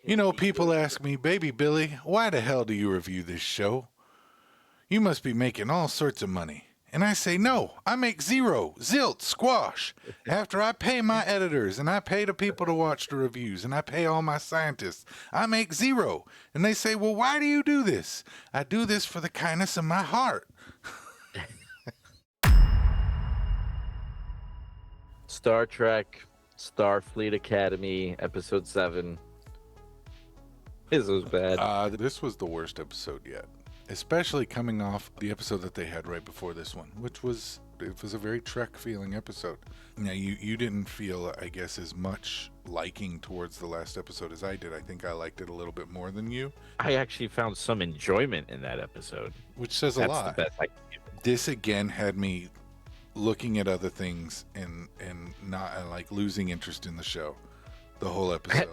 You know, people ask me, Baby Billy, why the hell do you review this show? You must be making all sorts of money. And I say, no, I make zero, zilt, squash. After I pay my editors and I pay the people to watch the reviews and I pay all my scientists, I make zero. And they say, well, why do you do this? I do this for the kindness of my heart. Star Trek Starfleet Academy, Episode 7. This was bad. This was the worst episode yet. Especially coming off the episode that they had right before this one, which was a very Trek feeling episode. Now you didn't feel, I guess, as much liking towards the last episode as I did. I think I liked it a little bit more than you. I actually found some enjoyment in that episode, which says a lot. That's the best I can give it. This again had me looking at other things and not like losing interest in the show. The whole episode.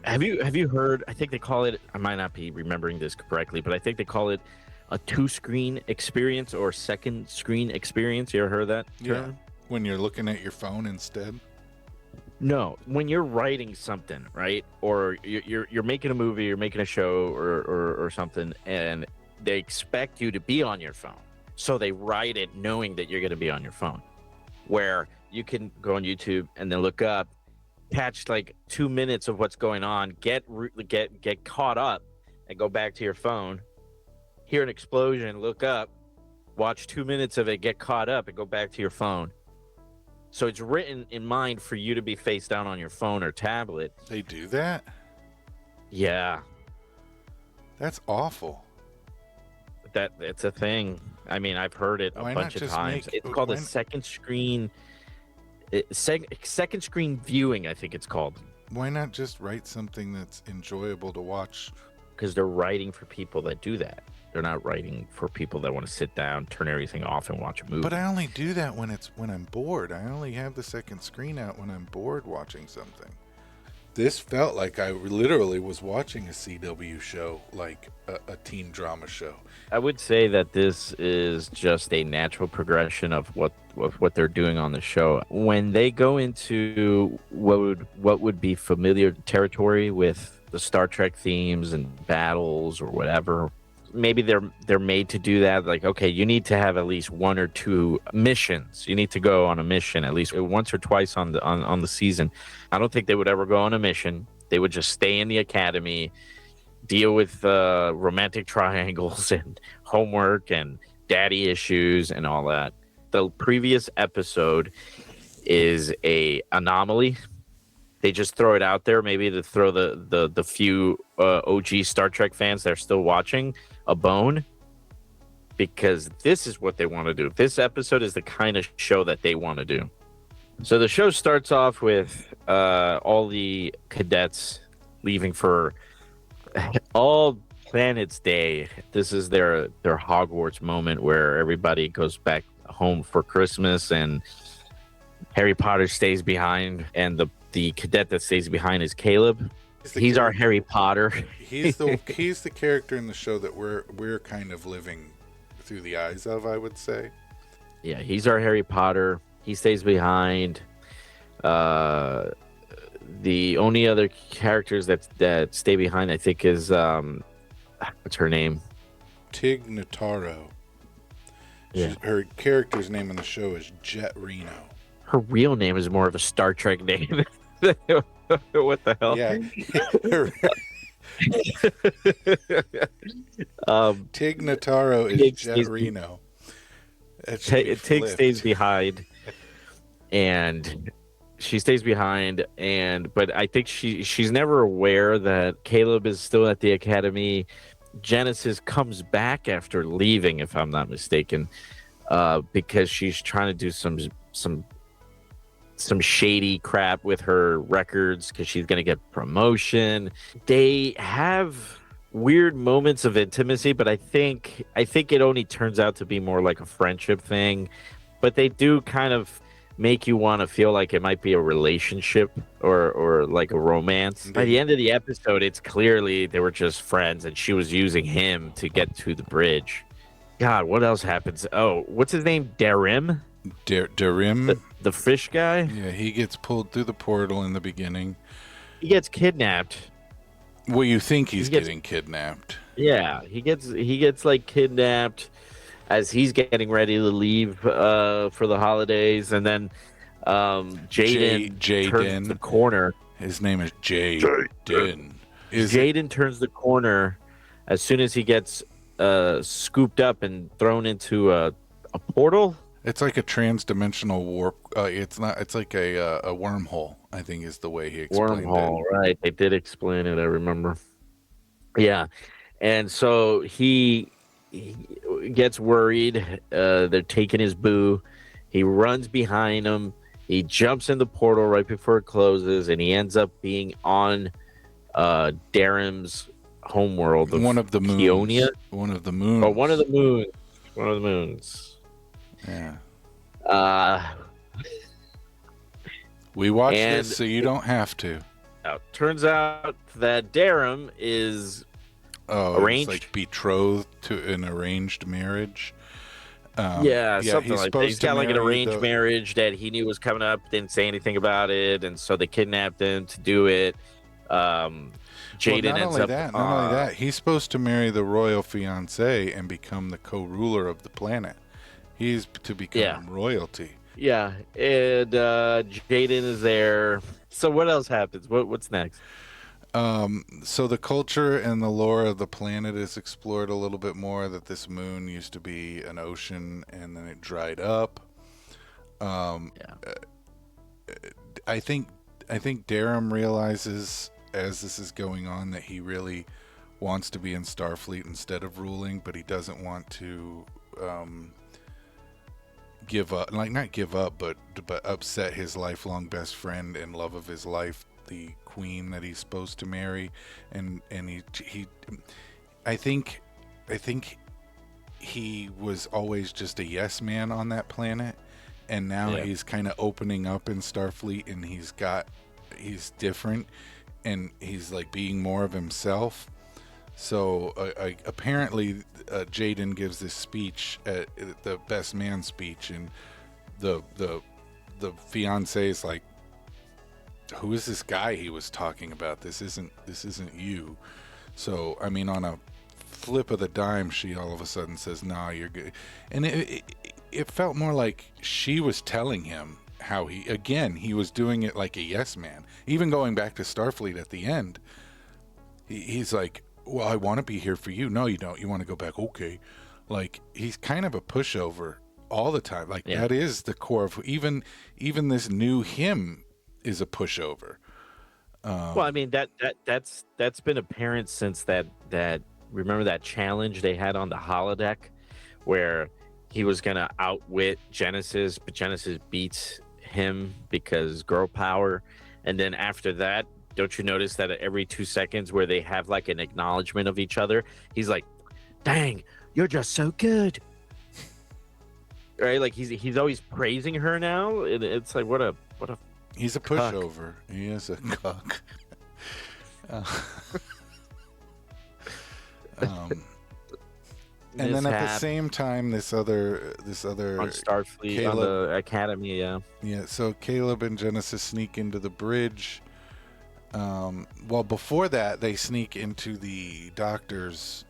Have you heard? I think they call it. I might not be remembering this correctly, but I think they call it a two-screen experience or second screen experience. You ever heard that term? Yeah. When you're looking at your phone instead. No, when you're writing something, right? Or you're making a movie, you're making a show, or something, and they expect you to be on your phone, so they write it knowing that you're going to be on your phone. Where you can go on YouTube and then look up. Catch like 2 minutes of what's going on, get caught up, and go back to your phone. Hear an explosion, look up, watch 2 minutes of it, get caught up, and go back to your phone. So it's written in mind for you to be face down on your phone or tablet. They do that? Yeah. That's awful. It's a thing. I mean, I've heard it a bunch of times. It's called a second screen. Second screen viewing, I think it's called. Why not just write something that's enjoyable to watch? Because they're writing for people that do that. They're not writing for people that want to sit down, turn everything off, and watch a movie. But I only do that when I'm bored. I only have the second screen out when I'm bored watching something. This felt like I literally was watching a CW show, like a teen drama show. I would say that this is just a natural progression of what they're doing on the show. When they go into what would be familiar territory with the Star Trek themes and battles or whatever, maybe they're made to do that. Like, okay, you need to have at least one or two missions. You need to go on a mission at least once or twice on the season. I don't think they would ever go on a mission. They would just stay in the academy, deal with romantic triangles and homework and daddy issues and all that. The previous episode is a anomaly. They just throw it out there, maybe to throw the few OG Star Trek fans that are still watching a bone, because this is what they want to do. This episode is the kind of show that they want to do. So the show starts off with all the cadets leaving for All Planets Day. This is their Hogwarts moment where everybody goes back home for Christmas and Harry Potter stays behind, and the cadet that stays behind is Caleb. He's our Harry Potter. He's the character in the show that we're kind of living through the eyes of, I would say. Yeah, he's our Harry Potter. He stays behind. The only other characters that stay behind, I think, is what's her name? Tig Notaro. Yeah. Her character's name in the show is Jet Reno. Her real name is more of a Star Trek name. What the hell? Yeah. Tig Notaro is Jet Reno. Tig stays behind, and she stays behind, but I think she's never aware that Caleb is still at the academy. Genesis comes back after leaving, if I'm not mistaken, because she's trying to do some shady crap with her records because she's going to get promotion. They have weird moments of intimacy, but I think it only turns out to be more like a friendship thing. But they do kind of make you want to feel like it might be a relationship or like a romance. By the end of the episode, it's clearly they were just friends and she was using him to get to the bridge. God, what else happens? Oh, what's his name? Darim? Darim? The fish guy? Yeah, he gets pulled through the portal in the beginning. He gets kidnapped Well, you think he's he gets getting kidnapped. yeah, he gets like kidnapped as he's getting ready to leave for the holidays, and then Jaden turns the Jaden. corner. His name is Jaden. Is it? Jaden turns the corner as soon as he gets scooped up and thrown into a portal. It's like a trans-dimensional warp. It's not. It's like a wormhole. I think is the way he explained Wormhole, it. right? They did explain it. I remember. Yeah, and so he gets worried. They're taking his boo. He runs behind him. He jumps in the portal right before it closes, and he ends up being on Darren's homeworld of One of the moons. Keonia. One of the moons. Or one of the moons. One of the moons. Yeah. Uh, We watched and this, so you don't have to. turns out that Darren is Oh, arranged. it's like betrothed to an arranged marriage. Something he's like that. supposed He's to got like an marry arranged the- marriage that he knew was coming up, didn't say anything about it, and so they kidnapped him to do it. Jaden not ends only up. that, not only that, he's supposed to marry the royal fiancée and become the co-ruler of the planet. He's to become royalty. Yeah, and Jaden is there. So what else happens? What's next? So the culture and the lore of the planet is explored a little bit more. That this moon used to be an ocean and then it dried up. I think Darren realizes as this is going on that he really wants to be in Starfleet instead of ruling, but he doesn't want to give up, like not give up, but upset his lifelong best friend and love of his life, the queen that he's supposed to marry, and he I think he was always just a yes man on that planet, and now he's kind of opening up in Starfleet, and he's different, and he's like being more of himself. So apparently Jaden gives this speech at the best man speech, and the fiance is like, who is this guy he was talking about? This isn't you. So I mean, on a flip of the dime, she all of a sudden says, nah, you're good. And it felt more like she was telling him how he was doing it like a yes man. Even going back to Starfleet at the end, he's like, well, I want to be here for you. No, you don't. You want to go back. Okay. Like, he's kind of a pushover all the time. Like, that is the core of even this new him is a pushover. Well, I mean that's been apparent since that remember that challenge they had on the holodeck where he was gonna outwit Genesis, but Genesis beats him because girl power, and then after that, don't you notice that every 2 seconds where they have like an acknowledgement of each other, he's like, "Dang, you're just so good." Right? Like he's always praising her now. It's like what a he's a cuck. pushover. He is a cuck. And then at the same time, this other on Starfleet, Caleb, on the Academy, yeah. So Caleb and Genesis sneak into the bridge. Well, before that, they sneak into the doctor's.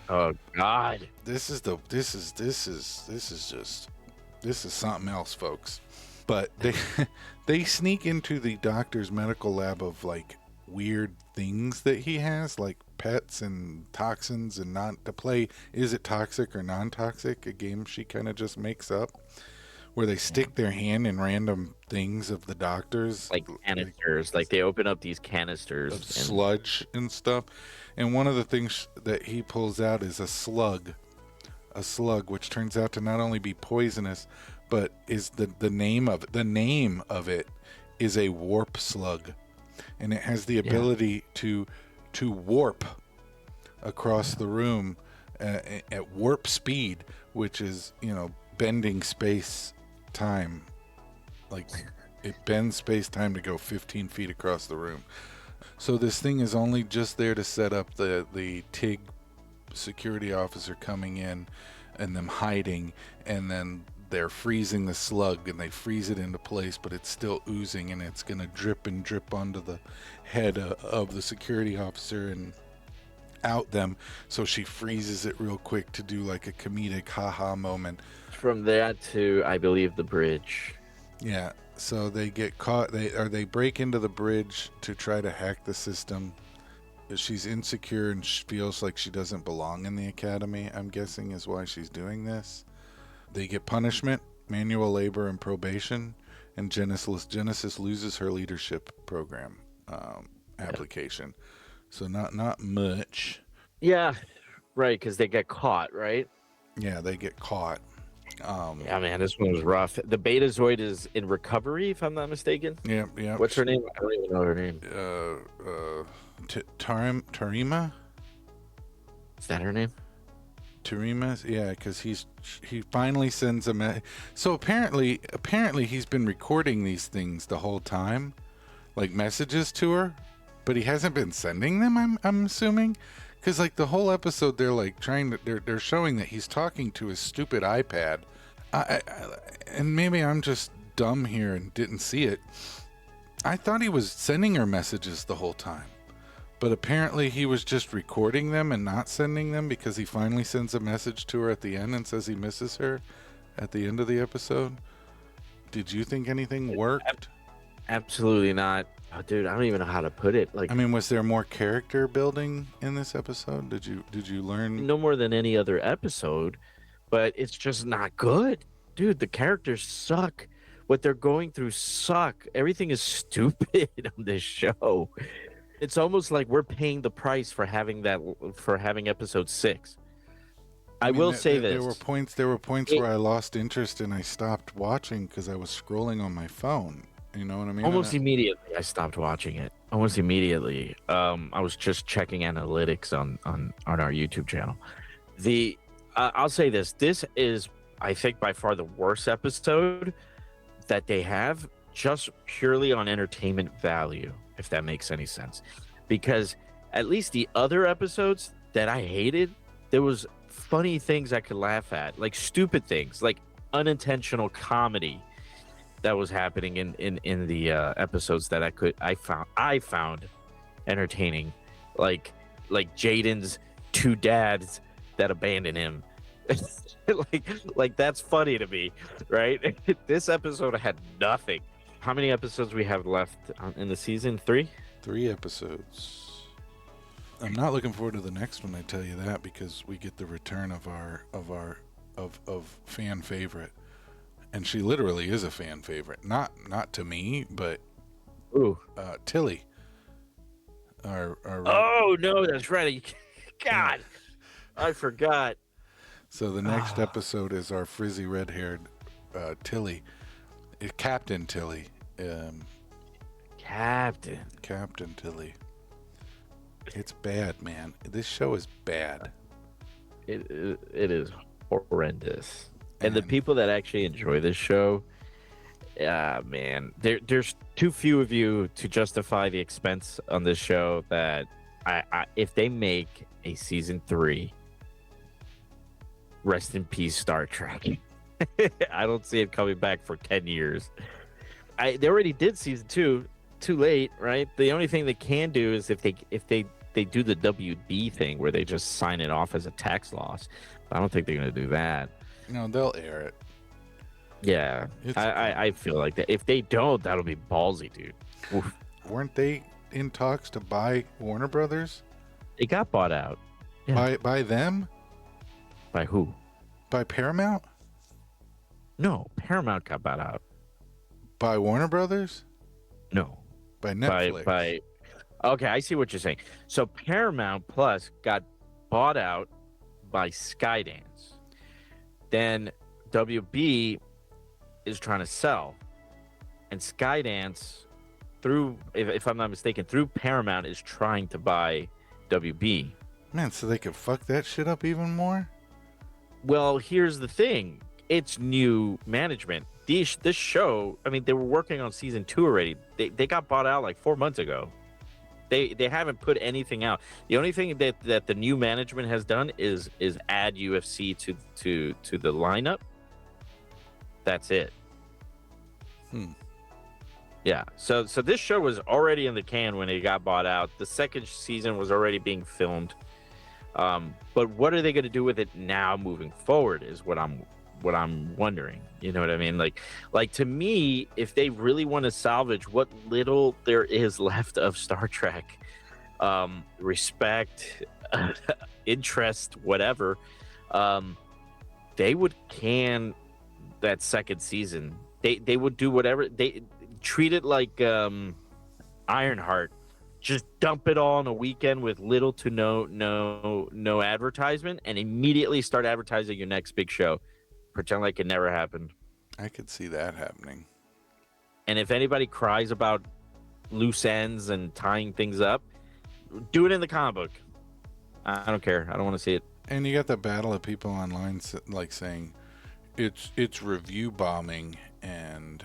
Oh God! This is something else, folks. But they sneak into the doctor's medical lab of like weird things that he has, like pets and toxins, and not to play is it toxic or non-toxic, a game she kind of just makes up, where they stick their hand in random things of the doctors, Like canisters, like they open up these canisters of sludge and stuff. And one of the things that he pulls out is a slug, which turns out to not only be poisonous, but is the name of it is a warp slug, and it has the ability to warp across the room at warp speed, which is, bending space time. Like, it bends space time to go 15 feet across the room. So this thing is only just there to set up the TIG security officer coming in and them hiding, and then they're freezing the slug, and they freeze it into place, but it's still oozing, and it's going to drip and drip onto the head of the security officer and out them. So she freezes it real quick to do like a comedic haha moment. From that to, I believe, the bridge. Yeah. So they get caught. They break into the bridge to try to hack the system. She's insecure and she feels like she doesn't belong in the academy, I'm guessing is why she's doing this. They get punishment, manual labor, and probation, and Genesis loses her leadership program application. So not much. Yeah, right, because they get caught, right? Yeah, they get caught. Yeah, man, this one was rough. The Betazoid is in recovery, if I'm not mistaken. Yeah. What's her name? I don't even know her name. Tarima? Is that her name? Tarima? Yeah, because he finally sends a So apparently he's been recording these things the whole time, like messages to her, but he hasn't been sending them. I'm assuming, because like the whole episode they're like they're showing that he's talking to his stupid iPad. And maybe I'm just dumb here and didn't see it. I thought he was sending her messages the whole time. But apparently he was just recording them and not sending them, because he finally sends a message to her at the end and says he misses her at the end of the episode. Did you think anything worked? Absolutely not. Oh, dude, I don't even know how to put it. Like, I mean, was there more character building in this episode? Did you learn? No more than any other episode, but it's just not good. Dude, the characters suck. What they're going through suck. Everything is stupid on this show. It's almost like we're paying the price for having episode 6. I mean, will say this. There were points where I lost interest and I stopped watching because I was scrolling on my phone. You know what I mean? Almost immediately, I stopped watching it. Almost immediately. I was just checking analytics on our YouTube channel. I'll say this. This is, I think, by far the worst episode that they have, just purely on entertainment value, if that makes any sense. Because at least the other episodes that I hated, there was funny things I could laugh at, like stupid things, like unintentional comedy that was happening in the episodes that I found entertaining, like Jaden's 2 dads that abandoned him. like that's funny to me, right? This episode had nothing. How many episodes we have left in the season? 3? 3 episodes. I'm not looking forward to the next one, I tell you that, because we get the return of our fan favorite. And she literally is a fan favorite. Not to me, but Tilly. Oh no, that's right. God, I forgot. So the next episode is our frizzy red-haired Tilly, Captain Tilly. Captain Tilly. It's bad, man. This show is bad. It is horrendous. And the people that actually enjoy this show, man, there's too few of you to justify the expense on this show. That if they make a season 3, rest in peace, Star Trek. I don't see it coming back for 10 years. They already did season 2. Too late, right? The only thing they can do is if they do the WB thing where they just sign it off as a tax loss. I don't think they're gonna do that. No, they'll air it. Yeah, I feel like that. If they don't, that'll be ballsy, dude. Oof. Weren't they in talks to buy Warner Brothers? It got bought out. Yeah. By them? By who? By Paramount? No, Paramount got bought out. By Warner Brothers? No. By Netflix. Okay, I see what you're saying. So Paramount Plus got bought out by Skydance. Then WB is trying to sell. And Skydance, through, if I'm not mistaken, through Paramount is trying to buy WB. Man, so they could fuck that shit up even more? Well, here's the thing. It's new management. This show, I mean, they were working on season 2 already. They got bought out like 4 months ago. They haven't put anything out. The only thing that the new management has done is add UFC to the lineup. That's it. Hmm. Yeah. So this show was already in the can when it got bought out. The second season was already being filmed. But what are they going to do with it now moving forward is what I'm wondering. You know what I mean? Like to me, if they really want to salvage what little there is left of Star Trek, respect, interest, whatever, they would can that second season. They would do whatever they treat it like Ironheart. Just dump it all on a weekend with little to no advertisement, and immediately start advertising your next big show. Pretend like it never happened. I could see that happening. And if anybody cries about loose ends and tying things up, do it in the comic book. I don't care. I don't want to see it. And you got the battle of people online like saying it's review bombing, and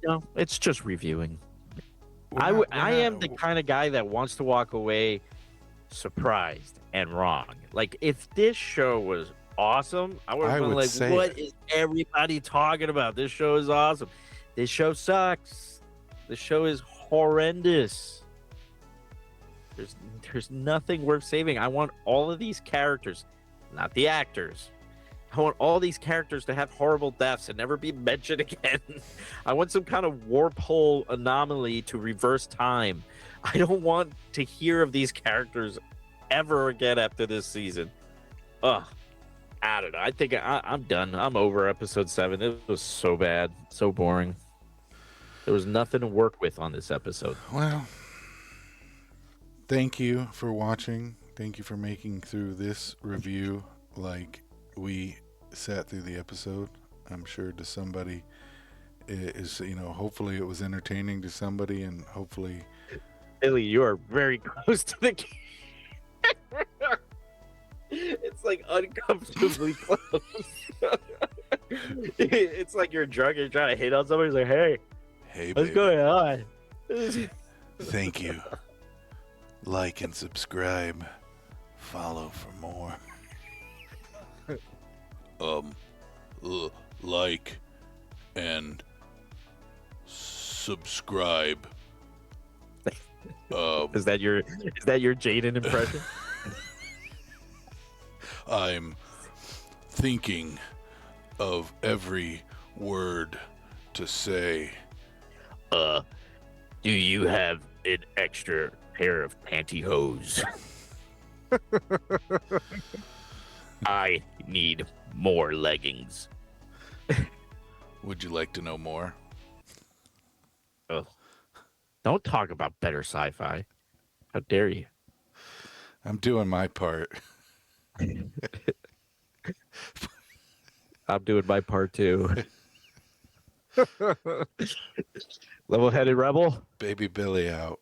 No, it's just reviewing. we're I am not- the kind of guy that wants to walk away surprised and wrong. Like if this show was awesome, I would have been would like, say "What it. is everybody talking about? This show is awesome. This show sucks. This show is horrendous. There's nothing worth saving. I want all of these characters, not the actors. I want all these characters to have horrible deaths and never be mentioned again. I want some kind of warp hole anomaly to reverse time. I don't want to hear of these characters ever again after this season. Ugh. I don't know. I think I'm done. I'm over episode 7. It was so bad, so boring. There was nothing to work with on this episode. Well, thank you for watching. Thank you for making through this review like we sat through the episode. I'm sure to somebody it is, hopefully it was entertaining to somebody, and hopefully Billy, you are very close to the camera. It's like uncomfortably close. It's like you're drunk and you're trying to hit on somebody. It's like, hey, hey what's baby, going on? thank you. Like and subscribe. Follow for more. Like and subscribe. Is that your Jaden impression? I'm thinking of every word to say. Do you have an extra pair of pantyhose? I need more leggings. Would you like to know more? Ugh. Don't talk about better sci-fi. How dare you? I'm doing my part. I'm doing my part too. Level-headed rebel. Baby Billy out.